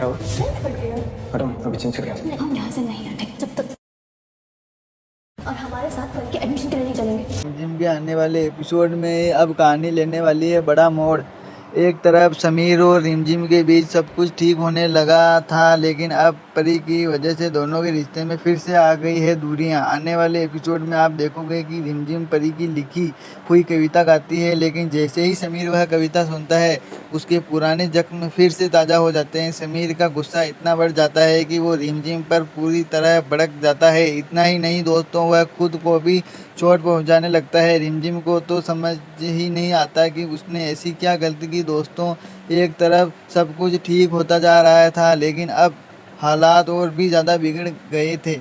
क्या हुआ? हटो, अभी चेंज करके आते हैं। हम यहाँ से नहीं हटे जब तक, और हमारे साथ पढ़ के एडमिशन के लिए नहीं चलेंगे। जिम के आने वाले एपिसोड में अब कहानी लेने वाली है बड़ा मोड़। एक तरफ समीर और रिमझिम के बीच सब कुछ ठीक होने लगा था, लेकिन अब परी की वजह से दोनों के रिश्ते में फिर से आ गई है दूरियां। आने वाले एपिसोड में आप देखोगे कि रिमझिम परी की लिखी हुई कविता गाती है, लेकिन जैसे ही समीर वह कविता सुनता है उसके पुराने जख्म फिर से ताज़ा हो जाते हैं। समीर का गुस्सा इतना बढ़ जाता है कि वो रिमझिम पर पूरी तरह भड़क जाता है। इतना ही नहीं दोस्तों, वह खुद को भी चोट पहुंचाने लगता है। रिमझिम को तो समझ ही नहीं आता कि उसने ऐसी क्या गलती की। दोस्तों, एक तरफ सब कुछ ठीक होता जा रहा था, लेकिन अब हालात और भी ज़्यादा बिगड़ गए थे।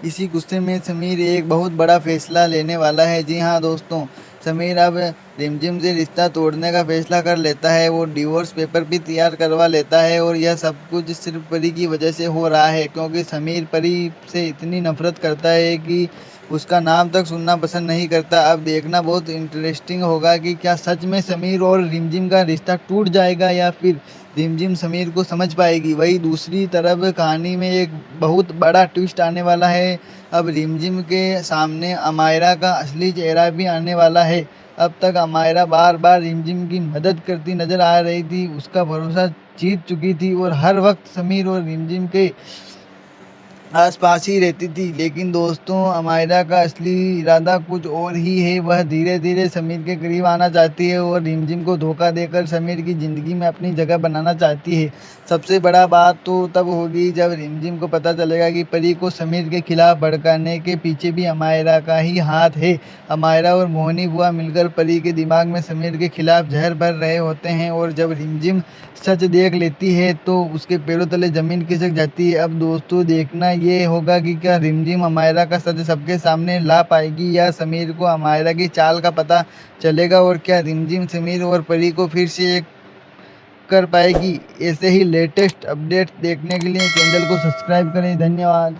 इसी गुस्से में समीर एक बहुत बड़ा फैसला लेने वाला है। जी हाँ दोस्तों, समीर अब रिमझिम से रिश्ता तोड़ने का फैसला कर लेता है। वो डिवोर्स पेपर भी तैयार करवा लेता है, और यह सब कुछ सिर्फ परी की वजह से हो रहा है, क्योंकि समीर परी से इतनी नफरत करता है कि उसका नाम तक सुनना पसंद नहीं करता। अब देखना बहुत इंटरेस्टिंग होगा कि क्या सच में समीर और रिमझिम का रिश्ता टूट जाएगा या फिर रिमझिम समीर को समझ पाएगी। वही दूसरी तरफ कहानी में एक बहुत बड़ा ट्विस्ट आने वाला है। अब रिमझिम के सामने अमायरा का असली चेहरा भी आने वाला है। अब तक अमायरा बार बार रिमझिम की मदद करती नजर आ रही थी, उसका भरोसा जीत चुकी थी और हर वक्त समीर और रिमझिम के आसपास ही रहती थी। लेकिन दोस्तों, अमायरा का असली इरादा कुछ और ही है। वह धीरे धीरे समीर के करीब आना चाहती है और रिमझिम को धोखा देकर समीर की ज़िंदगी में अपनी जगह बनाना चाहती है। सबसे बड़ा बात तो तब होगी जब रिमझिम को पता चलेगा कि परी को समीर के खिलाफ भड़काने के पीछे भी अमायरा का ही हाथ है। अमायरा और मोहिनी बुआ मिलकर परी के दिमाग में समीर के खिलाफ जहर भर रहे होते हैं, और जब रिमझिम सच देख लेती है तो उसके पैरों तले ज़मीन खिसक जाती है। अब दोस्तों, देखना ये होगा कि क्या रिमझिम अमायरा का सच सबके सामने ला पाएगी या समीर को अमायरा की चाल का पता चलेगा, और क्या रिमझिम समीर और परी को फिर से एक कर पाएगी। ऐसे ही लेटेस्ट अपडेट देखने के लिए चैनल को सब्सक्राइब करें। धन्यवाद।